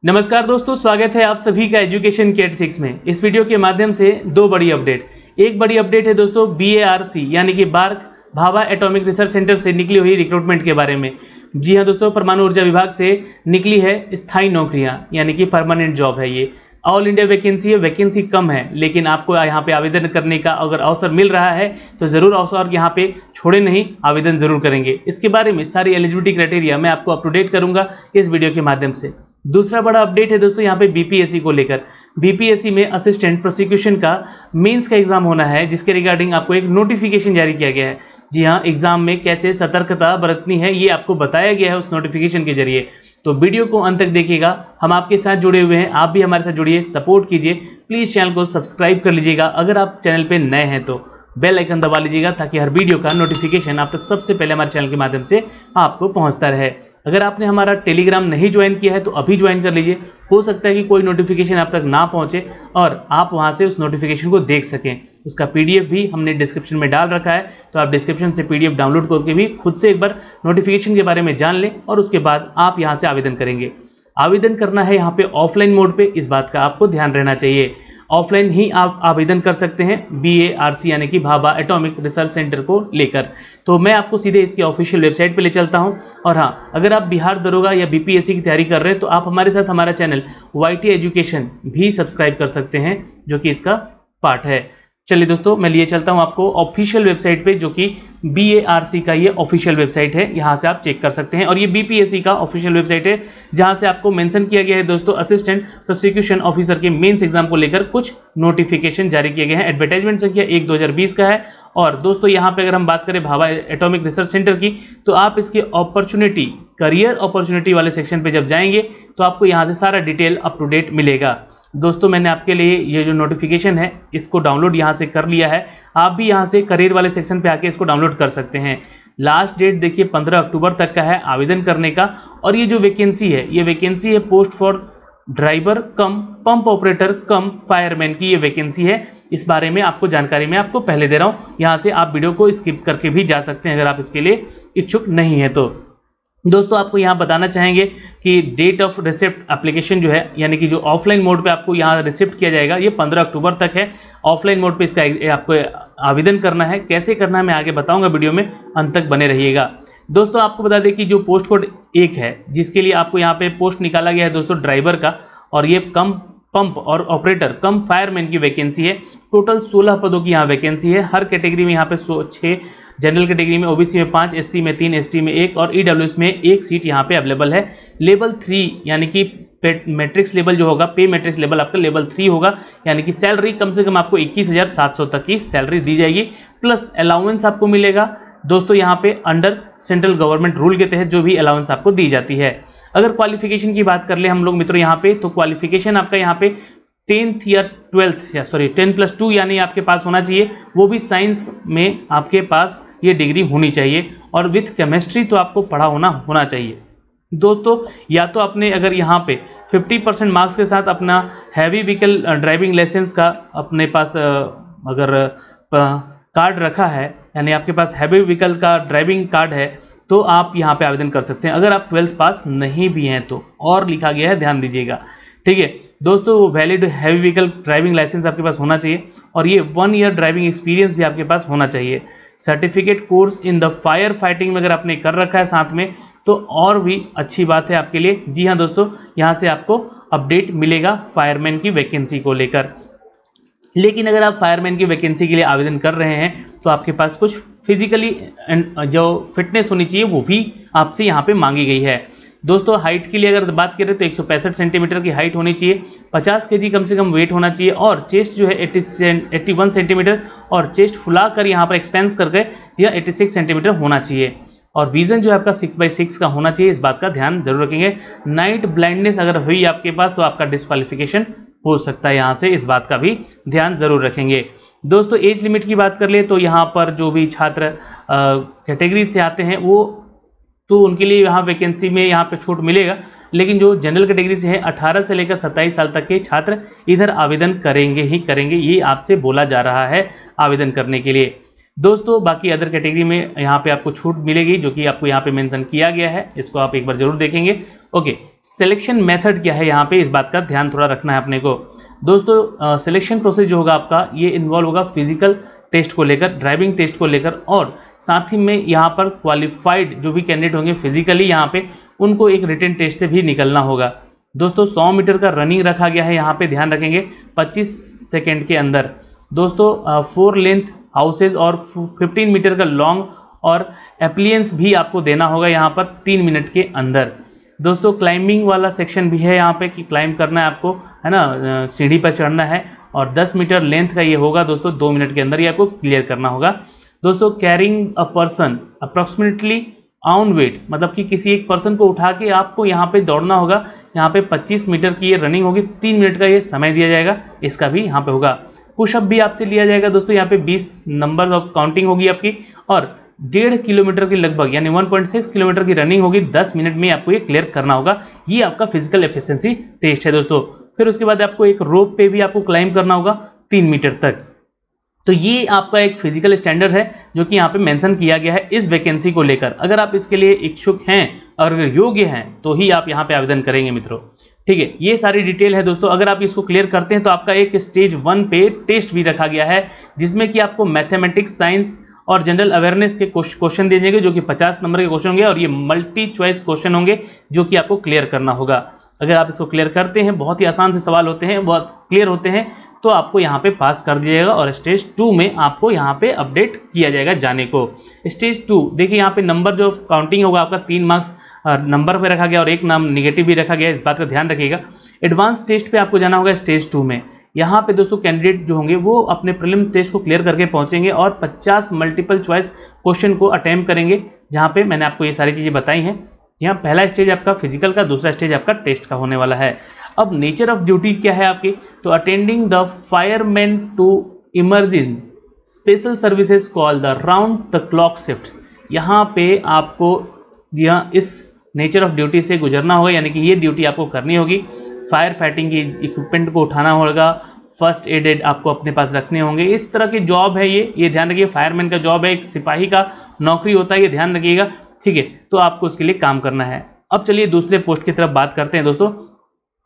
नमस्कार दोस्तों, स्वागत है आप सभी का एजुकेशन के 86 में। इस वीडियो के माध्यम से दो बड़ी अपडेट। एक बड़ी अपडेट है दोस्तों BARC यानी कि BARC Bhabha atomic research Centre से निकली हुई रिक्रूटमेंट के बारे में। जी हाँ दोस्तों, परमाणु ऊर्जा विभाग से निकली है स्थायी नौकरियां यानी कि परमानेंट जॉब है। ये ऑल इंडिया वैकेंसी है, वैकेंसी कम है, लेकिन आपको यहाँ पे आवेदन करने का अगर अवसर मिल रहा है तो ज़रूर अवसर यहाँ पे छोड़े नहीं, आवेदन जरूर करेंगे। इसके बारे में सारी एलिजिबिलिटी क्राइटेरिया मैं आपको अप टू डेट करूँगा इस वीडियो के माध्यम से। दूसरा बड़ा अपडेट है दोस्तों यहाँ पे BPSC को लेकर। BPSC में असिस्टेंट प्रोसिक्यूशन का मेंस का एग्जाम होना है, जिसके रिगार्डिंग आपको एक नोटिफिकेशन जारी किया गया है। जी हाँ, एग्जाम में कैसे सतर्कता बरतनी है ये आपको बताया गया है उस नोटिफिकेशन के जरिए। तो वीडियो को अंत तक देखिएगा, हम आपके साथ जुड़े हुए हैं, आप भी हमारे साथ जुड़िए, सपोर्ट कीजिए। प्लीज़ चैनल को सब्सक्राइब कर लीजिएगा, अगर आप चैनल पर नए हैं तो बेल आइकन दबा लीजिएगा ताकि हर वीडियो का नोटिफिकेशन आप तक सबसे पहले हमारे चैनल के माध्यम से आपको पहुंचता रहे। अगर आपने हमारा टेलीग्राम नहीं ज्वाइन किया है तो अभी ज्वाइन कर लीजिए। हो सकता है कि कोई नोटिफिकेशन आप तक ना पहुंचे और आप वहां से उस नोटिफिकेशन को देख सकें। उसका PDF भी हमने डिस्क्रिप्शन में डाल रखा है, तो आप डिस्क्रिप्शन से PDF डाउनलोड करके भी खुद से एक बार नोटिफिकेशन के बारे में जान लें और उसके बाद आप यहां से आवेदन करेंगे। आवेदन करना है यहाँ पे ऑफलाइन मोड पे, इस बात का आपको ध्यान रहना चाहिए। ऑफलाइन ही आप आवेदन कर सकते हैं BARC यानी कि भाभा एटॉमिक रिसर्च सेंटर को लेकर। तो मैं आपको सीधे इसकी ऑफिशियल वेबसाइट पे ले चलता हूं। और हाँ, अगर आप बिहार दरोगा या BPSC की तैयारी कर रहे हैं तो आप हमारे साथ हमारा चैनल YT एजुकेशन भी सब्सक्राइब कर सकते हैं, जो कि इसका पार्ट है। चलिए दोस्तों, मैं लिए चलता हूं आपको ऑफिशियल वेबसाइट पे, जो कि BARC का ये ऑफिशियल वेबसाइट है। यहां से आप चेक कर सकते हैं। और ये BPSC का ऑफिशियल वेबसाइट है, जहां से आपको मेंशन किया गया है दोस्तों असिस्टेंट प्रोसिक्यूशन ऑफिसर के मेंस एग्जाम को लेकर कुछ नोटिफिकेशन जारी किए गए हैं। एडवर्टाइजमेंट संख्या 1/2020 का है। और दोस्तों यहाँ पे अगर हम बात करें भाभा एटॉमिक रिसर्च सेंटर की, तो आप इसके अपॉर्चुनिटी, करियर अपॉर्चुनिटी वाले सेक्शन पे जब जाएंगे तो आपको यहाँ से सारा डिटेल अप टू डेट मिलेगा। दोस्तों मैंने आपके लिए ये जो नोटिफिकेशन है इसको डाउनलोड यहाँ से कर लिया है। आप भी यहाँ से करियर वाले सेक्शन पे आके इसको डाउनलोड कर सकते हैं। लास्ट डेट देखिए 15 अक्टूबर तक का है आवेदन करने का। और ये जो वैकेंसी है, ये वैकेंसी है post for driver come pump operator come fireman की ये वैकेंसी है। इस बारे में आपको जानकारी मैं आपको पहले दे रहा हूँ। यहाँ से आप वीडियो को स्किप करके भी जा सकते हैं अगर आप इसके लिए इच्छुक नहीं है तो। दोस्तों आपको यहाँ बताना चाहेंगे कि डेट ऑफ रिसिप्ट एप्लीकेशन जो है, यानी कि जो ऑफलाइन मोड पे आपको यहाँ रिसिप्ट किया जाएगा, ये 15 अक्टूबर तक है। ऑफलाइन मोड पे इसका आपको आवेदन करना है। कैसे करना है मैं आगे बताऊंगा, वीडियो में अंत तक बने रहिएगा। दोस्तों आपको बता दें कि जो पोस्ट कोड 1 है, जिसके लिए आपको यहाँ पे पोस्ट निकाला गया है दोस्तों ड्राइवर का, और ये कम पंप और ऑपरेटर कम फायरमैन की वैकेंसी है। टोटल 16 पदों की यहाँ वैकेंसी है। हर कैटेगरी में यहाँ पे 6, जनरल कैटेगरी में OBC में 5, SC में 3, ST में 1 और EWS में 1 सीट यहाँ पे अवेलेबल है। लेवल 3 यानी कि मैट्रिक्स लेवल जो होगा, पे मैट्रिक्स लेवल आपका लेवल 3 होगा, यानी कि सैलरी कम से कम आपको 21,700 तक की सैलरी दी जाएगी, प्लस अलाउंस आपको मिलेगा दोस्तों यहाँ पे अंडर सेंट्रल गवर्नमेंट रूल के तहत जो भी अलाउंस आपको दी जाती है। अगर क्वालिफिकेशन की बात कर ले हम लोग मित्रों यहाँ पे, तो क्वालिफिकेशन आपका यहाँ पे 10th या 12th या 10+2 यानी आपके पास होना चाहिए। वो भी साइंस में आपके पास ये डिग्री होनी चाहिए, और विथ केमिस्ट्री तो आपको पढ़ा होना चाहिए दोस्तों। या तो आपने अगर यहाँ पे 50% मार्क्स के साथ अपना हैवी व्हीकल ड्राइविंग लाइसेंस का अपने पास अगर कार्ड रखा है, यानी आपके पास हैवी व्हीकल का ड्राइविंग कार्ड है, तो आप यहाँ पे आवेदन कर सकते हैं। अगर आप 12th पास नहीं भी हैं तो, और लिखा गया है, ध्यान दीजिएगा, ठीक है दोस्तों। Valid heavy vehicle driving licence आपके पास होना चाहिए, और ये 1 ईयर ड्राइविंग एक्सपीरियंस भी आपके पास होना चाहिए। Certificate course in the fire fighting में अगर आपने कर रखा है साथ में, तो और भी अच्छी बात है आपके लिए। जी हाँ दोस्तों, यहाँ से आपको अपडेट मिलेगा फायरमैन की वैकेंसी को लेकर। लेकिन अगर आप फायरमैन की वैकेंसी के लिए आवेदन कर रहे हैं तो आपके पास कुछ फिजिकली जो फिटनेस होनी चाहिए वो भी आपसे यहाँ पे मांगी गई है दोस्तों। हाइट के लिए अगर बात करें तो 165 सेंटीमीटर की हाइट होनी चाहिए, 50 kg कम से कम वेट होना चाहिए, और चेस्ट जो है 81 सेंटीमीटर, और चेस्ट फुला कर यहाँ पर एक्सपेंस करके यह 86 सेंटीमीटर होना चाहिए। और विजन जो है आपका 6/6 का होना चाहिए, इस बात का ध्यान जरूर रखेंगे। नाइट ब्लाइंडनेस अगर हुई आपके पास तो आपका डिस्क्वालिफिकेशन हो सकता है यहाँ से, इस बात का भी ध्यान जरूर रखेंगे दोस्तों। एज लिमिट की बात कर ले तो यहाँ पर जो भी छात्र कैटेगरी से आते हैं वो तो उनके लिए यहाँ वैकेंसी में यहाँ पे छूट मिलेगा, लेकिन जो जनरल कैटेगरी से है 18 से लेकर 27 साल तक के छात्र इधर आवेदन करेंगे ही करेंगे, ये आपसे बोला जा रहा है आवेदन करने के लिए दोस्तों। बाकी अदर कैटेगरी में यहाँ पे आपको छूट मिलेगी, जो कि आपको यहाँ पे मेंशन किया गया है, इसको आप एक बार जरूर देखेंगे। ओके, सिलेक्शन मेथड क्या है यहाँ पे, इस बात का ध्यान थोड़ा रखना है अपने को। दोस्तों सिलेक्शन प्रोसेस जो होगा आपका, ये इन्वॉल्व होगा फिजिकल टेस्ट को लेकर, ड्राइविंग टेस्ट को लेकर, और साथ ही में यहाँ पर क्वालिफाइड जो भी कैंडिडेट होंगे फिजिकली यहाँ पे, उनको एक रिटन टेस्ट से भी निकलना होगा। दोस्तों 100 मीटर का रनिंग रखा गया है यहाँ पे, ध्यान रखेंगे 25 सेकेंड के अंदर। दोस्तों 4 लेंथ हाउसेज और 15 मीटर का लॉन्ग और एप्लियंस भी आपको देना होगा यहाँ पर 3 मिनट के अंदर। दोस्तों क्लाइंबिंग वाला सेक्शन भी है यहाँ पे कि क्लाइंब करना है आपको, है ना, सीढ़ी पर चढ़ना है, और 10 मीटर लेंथ का ये होगा दोस्तों, 2 मिनट के अंदर ये आपको क्लियर करना होगा। दोस्तों carrying a person approximately on weight, मतलब कि किसी एक पर्सन को उठा के आपको यहाँ पे दौड़ना होगा। यहाँ पे 25 मीटर की ये रनिंग होगी, 3 मिनट का ये समय दिया जाएगा, इसका भी यहाँ पे होगा। पुशअप भी आपसे लिया जाएगा दोस्तों, यहाँ पे 20 नंबर ऑफ काउंटिंग होगी आपकी, और 1.5 किलोमीटर की लगभग यानी 1.6 किलोमीटर की रनिंग होगी, 10 मिनट में आपको ये क्लियर करना होगा। ये आपका फिजिकल एफिशिएंसी टेस्ट है दोस्तों। फिर उसके बाद आपको एक रोप पे भी आपको क्लाइंब करना होगा 3 मीटर तक। तो ये आपका एक फिजिकल स्टैंडर्ड है जो कि यहाँ पे मेंशन किया गया है इस वैकेंसी को लेकर। अगर आप इसके लिए इच्छुक हैं और अगर योग्य हैं तो ही आप यहाँ पे आवेदन करेंगे मित्रों, ठीक है। ये सारी डिटेल है दोस्तों। अगर आप इसको क्लियर करते हैं तो आपका एक स्टेज 1 पे टेस्ट भी रखा गया है, जिसमें कि आपको मैथमेटिक्स, साइंस और जनरल अवेयरनेस के क्वेश्चन दिए जाएंगे, जो कि 50 नंबर के क्वेश्चन होंगे, और ये मल्टी चॉइस क्वेश्चन होंगे जो कि आपको क्लियर करना होगा। अगर आप इसको क्लियर करते हैं, बहुत ही आसान से सवाल होते हैं, बहुत क्लियर होते हैं, तो आपको यहाँ पे पास कर दिया जाएगा और स्टेज 2 में आपको यहाँ पे अपडेट किया जाएगा जाने को। स्टेज 2 देखिए, यहाँ पे नंबर जो काउंटिंग होगा आपका 3 मार्क्स नंबर पे रखा गया और 1 नाम निगेटिव भी रखा गया, इस बात का ध्यान रखिएगा। एडवांस टेस्ट पे आपको जाना होगा स्टेज 2 में। यहाँ पे दोस्तों कैंडिडेट जो होंगे वो अपने प्रीलिम टेस्ट को क्लियर करके पहुंचेंगे और 50 मल्टीपल चॉइस क्वेश्चन को अटेम्प्ट करेंगे, जहाँ पे मैंने आपको ये सारी चीज़ें बताई हैं। यहाँ पहला स्टेज आपका फिजिकल का, दूसरा स्टेज आपका टेस्ट का होने वाला है। अब नेचर ऑफ ड्यूटी क्या है आपकी, तो attending the fireman to emerging special services call the round the clock shift. यहाँ पे आपको जी हाँ इस नेचर ऑफ ड्यूटी से गुजरना होगा, यानी कि ये ड्यूटी आपको करनी होगी। फायर फाइटिंग की इक्विपमेंट को उठाना होगा, फर्स्ट एड आपको अपने पास रखने होंगे, इस तरह की जॉब है ये ध्यान रखिए। फायरमैन का जॉब है, एक सिपाही का नौकरी होता है, ये ध्यान रखिएगा, ठीक है। तो आपको उसके लिए काम करना है। अब चलिए दूसरे पोस्ट की तरफ बात करते हैं दोस्तों।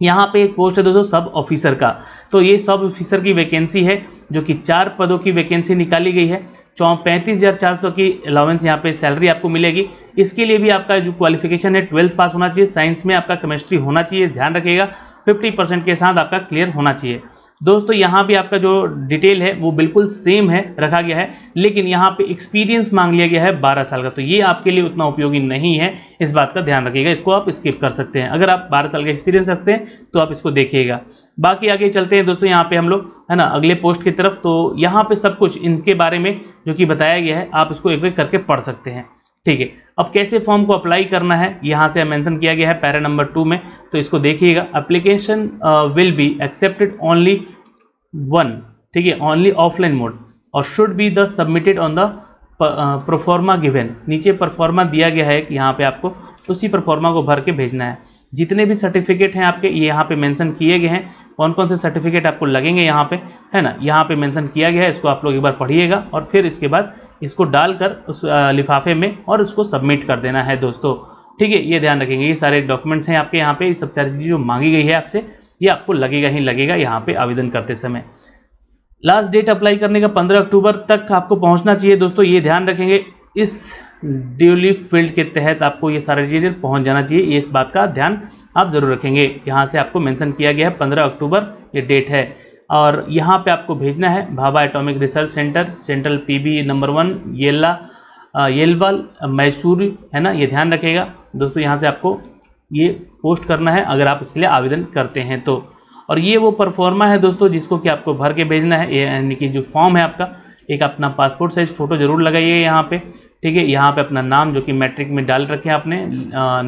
यहाँ पे एक पोस्ट है दोस्तों सब ऑफिसर का। तो ये सब ऑफिसर की वैकेंसी है, जो कि 4 पदों की वैकेंसी निकाली गई है। 35,400 की अलाउंस यहाँ पे सैलरी आपको मिलेगी। इसके लिए भी आपका जो क्वालिफिकेशन है 12th पास होना चाहिए, साइंस में आपका केमिस्ट्री होना चाहिए, ध्यान रखिएगा। 50% के साथ आपका क्लियर होना चाहिए। दोस्तों यहाँ भी आपका जो डिटेल है वो बिल्कुल सेम है, रखा गया है, लेकिन यहाँ पे एक्सपीरियंस मांग लिया गया है 12 साल का। तो ये आपके लिए उतना उपयोगी नहीं है, इस बात का ध्यान रखिएगा, इसको आप स्किप कर सकते हैं। अगर आप 12 साल का एक्सपीरियंस रखते हैं तो आप इसको देखिएगा। बाकी आगे चलते हैं दोस्तों, यहाँ पे हम लोग है ना अगले पोस्ट की तरफ। तो यहाँ पे सब कुछ इनके बारे में जो कि बताया गया है, आप इसको एक करके पढ़ सकते हैं, ठीक है। अब कैसे फॉर्म को अप्लाई करना है यहाँ से मेंशन किया गया है पैरा नंबर 2 में, तो इसको देखिएगा। Application will be accepted only 1, ठीक है, ओनली ऑफलाइन मोड, और should be the submitted on the proforma given. नीचे परफॉर्मा दिया गया है कि यहाँ पे आपको उसी परफॉर्मा को भर के भेजना है। जितने भी सर्टिफिकेट हैं आपके ये यहाँ पे मेंशन किए गए हैं, कौन कौन से सर्टिफिकेट आपको लगेंगे यहाँ पे, है ना, यहाँ पे मेंशन किया गया है। इसको आप लोग एक बार पढ़िएगा और फिर इसके बाद इसको डालकर उस लिफाफे में और उसको सबमिट कर देना है दोस्तों, ठीक है। ये ध्यान रखेंगे, ये सारे डॉक्यूमेंट्स हैं आपके यहाँ पे, ये सब सारी चीज़ें जो मांगी गई है आपसे, ये आपको लगेगा ही लगेगा यहाँ पे आवेदन करते समय। लास्ट डेट अप्लाई करने का 15 अक्टूबर तक आपको पहुँचना चाहिए दोस्तों, ये ध्यान रखेंगे। इस ड्यूली फील्ड के तहत आपको ये सारी चीज़ें पहुँच जाना चाहिए, ये इस बात का ध्यान आप ज़रूर रखेंगे। यहाँ से आपको मेंशन किया गया है 15 अक्टूबर ये डेट है, और यहाँ पे आपको भेजना है Bhabha atomic research centre, central PB number 1 Yelwal Mysore, है ना, ये ध्यान रखिएगा दोस्तों। यहाँ से आपको ये पोस्ट करना है अगर आप इसके लिए आवेदन करते हैं तो। और ये वो परफॉर्मा है दोस्तों जिसको कि आपको भर के भेजना है, ये यानी कि जो फॉर्म है आपका, एक अपना पासपोर्ट साइज फ़ोटो जरूर लगाइए यहाँ पे, ठीक है। यहाँ पे अपना नाम जो कि मैट्रिक में डाल रखे हैं आपने,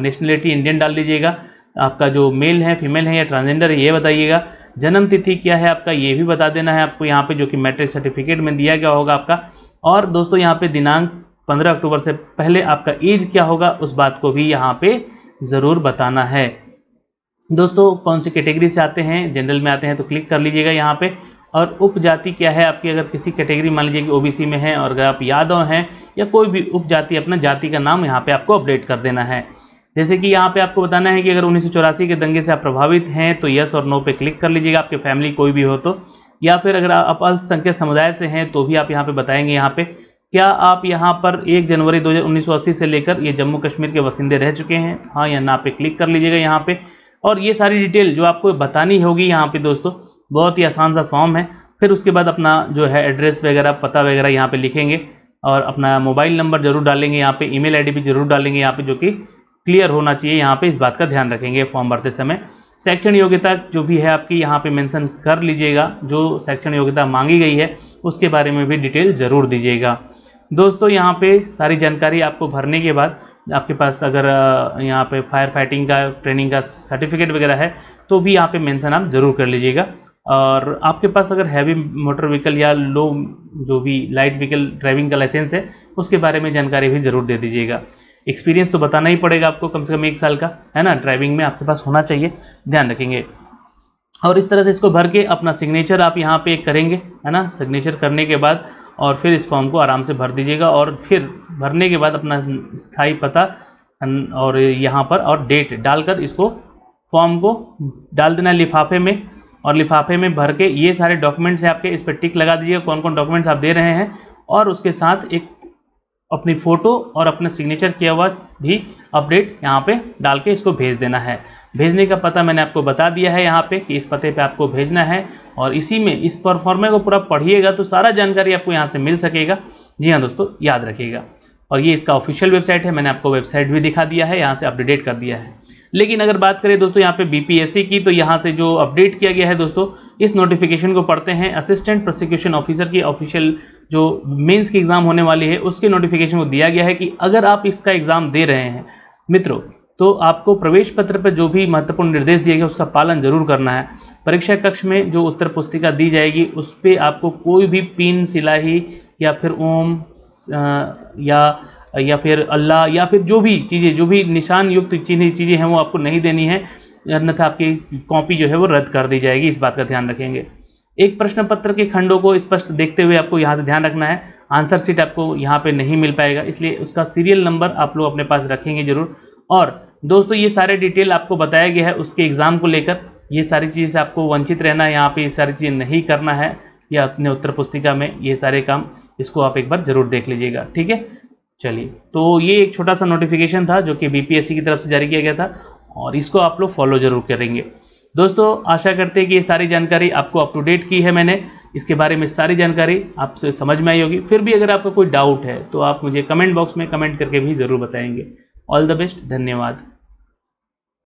नेशनलिटी इंडियन डाल दीजिएगा, आपका जो मेल है फीमेल है या ट्रांसजेंडर है ये बताइएगा, जन्म तिथि क्या है आपका ये भी बता देना है आपको यहाँ पे, जो कि मैट्रिक सर्टिफिकेट में दिया गया होगा आपका। और दोस्तों यहाँ पे दिनांक 15 अक्टूबर से पहले आपका एज क्या होगा उस बात को भी यहाँ पे ज़रूर बताना है दोस्तों। कौन सी कैटेगरी से आते हैं, जनरल में आते हैं तो क्लिक कर लीजिएगा यहाँ पे। और उपजाति क्या है आपकी, अगर किसी कैटेगरी मान लीजिए कि OBC में है और अगर आप यादव हैं या कोई भी उपजाति, अपना जाति का नाम यहाँ पे आपको अपडेट कर देना है। जैसे कि यहाँ पे आपको बताना है कि अगर 1984 के दंगे से आप प्रभावित हैं तो यस और नो पे क्लिक कर लीजिएगा, आपके फैमिली कोई भी हो तो, या फिर अगर आप अल्पसंख्यक समुदाय से हैं तो भी आप यहाँ पे बताएंगे यहाँ पे क्या आप यहाँ पर 1 जनवरी 1980 से लेकर ये जम्मू कश्मीर के वसिंदे रह चुके हैं, हाँ या ना पे क्लिक कर लीजिएगा यहाँ पे। और ये सारी डिटेल जो आपको बतानी होगी यहाँ पे दोस्तों, बहुत ही आसान सा फॉर्म है। फिर उसके बाद अपना जो है एड्रेस वगैरह, पता वगैरह यहाँ पे लिखेंगे और अपना मोबाइल नंबर जरूर डालेंगे यहाँ पे, ईमेल आईडी भी जरूर डालेंगे यहाँ पे, जो कि क्लियर होना चाहिए यहाँ पे, इस बात का ध्यान रखेंगे फॉर्म भरते समय। शैक्षणिक योग्यता जो भी है आपकी यहाँ पे मेंशन कर लीजिएगा, जो शैक्षणिक योग्यता मांगी गई है उसके बारे में भी डिटेल ज़रूर दीजिएगा। दोस्तों यहाँ पे सारी जानकारी आपको भरने के बाद आपके पास अगर यहाँ पे फायर फाइटिंग का ट्रेनिंग का सर्टिफिकेट वगैरह है तो भी यहाँ पे मेंशन आप ज़रूर कर लीजिएगा। और आपके पास अगर हैवी मोटर व्हीकल या लो जो भी लाइट व्हीकल ड्राइविंग का लाइसेंस है उसके बारे में जानकारी भी ज़रूर दे दीजिएगा। एक्सपीरियंस तो बताना ही पड़ेगा आपको, कम से कम 1 साल का है ना, ड्राइविंग में आपके पास होना चाहिए, ध्यान रखेंगे। और इस तरह से इसको भर के अपना सिग्नेचर आप यहाँ पे करेंगे, है ना। सिग्नेचर करने के बाद और फिर इस फॉर्म को आराम से भर दीजिएगा और फिर भरने के बाद अपना स्थायी पता और यहाँ पर और डेट डालकर इसको फॉर्म को डाल देना लिफाफे में। और लिफाफे में भर के ये सारे डॉक्यूमेंट्स हैं आपके, इस पर टिक लगा दीजिएगा कौन कौन डॉक्यूमेंट्स आप दे रहे हैं, और उसके साथ एक अपनी फ़ोटो और अपना सिग्नेचर किया हुआ भी अपडेट यहाँ पे डाल के इसको भेज देना है। भेजने का पता मैंने आपको बता दिया है यहाँ पे कि इस पते पे आपको भेजना है, और इसी में इस परफॉर्मे को पूरा पढ़िएगा तो सारा जानकारी आपको यहाँ से मिल सकेगा। जी हाँ दोस्तों, याद रखिएगा। और ये इसका ऑफिशियल वेबसाइट है, मैंने आपको वेबसाइट भी दिखा दिया है, यहाँ से अपडेट कर दिया है। लेकिन अगर बात करें दोस्तों यहाँ पे बीपीएससी की, तो यहाँ से जो अपडेट किया गया है दोस्तों, इस नोटिफिकेशन को पढ़ते हैं। असिस्टेंट प्रोसिक्यूशन ऑफिसर की ऑफिशियल जो मेंस की एग्ज़ाम होने वाली है उसके नोटिफिकेशन को दिया गया है कि अगर आप इसका एग्ज़ाम दे रहे हैं मित्रों, तो आपको प्रवेश पत्र पर जो भी महत्वपूर्ण निर्देश दिए गए उसका पालन जरूर करना है। परीक्षा कक्ष में जो उत्तर पुस्तिका दी जाएगी उस पर आपको कोई भी पिन, सिलाही या फिर ओम या फिर अल्लाह या फिर जो भी चीज़ें, जो भी निशान युक्त चीज़ें हैं वो आपको नहीं देनी है, अन्यथा आपकी कॉपी जो है वो रद्द कर दी जाएगी, इस बात का ध्यान रखेंगे। एक प्रश्न पत्र के खंडों को स्पष्ट देखते हुए आपको यहाँ से ध्यान रखना है, आंसर शीट आपको यहाँ पे नहीं मिल पाएगा, इसलिए उसका सीरियल नंबर आप लोग अपने पास रखेंगे जरूर। और दोस्तों ये सारे डिटेल आपको बताया गया है उसके एग्ज़ाम को लेकर, ये सारी चीज़ से आपको वंचित रहना है, यहाँ पे ये सारी चीज़ें नहीं करना है, या अपने उत्तर पुस्तिका में ये सारे काम, इसको आप एक बार ज़रूर देख लीजिएगा, ठीक है। चलिए, तो ये एक छोटा सा नोटिफिकेशन था जो कि बीपीएससी की तरफ से जारी किया गया था, और इसको आप लोग फॉलो जरूर करेंगे। दोस्तों आशा करते हैं कि ये सारी जानकारी आपको अप टू डेट की है मैंने, इसके बारे में सारी जानकारी आपसे समझ में आई होगी। फिर भी अगर आपका कोई डाउट है तो आप मुझे कमेंट बॉक्स में कमेंट करके भी ज़रूर बताएंगे। ऑल द बेस्ट, धन्यवाद।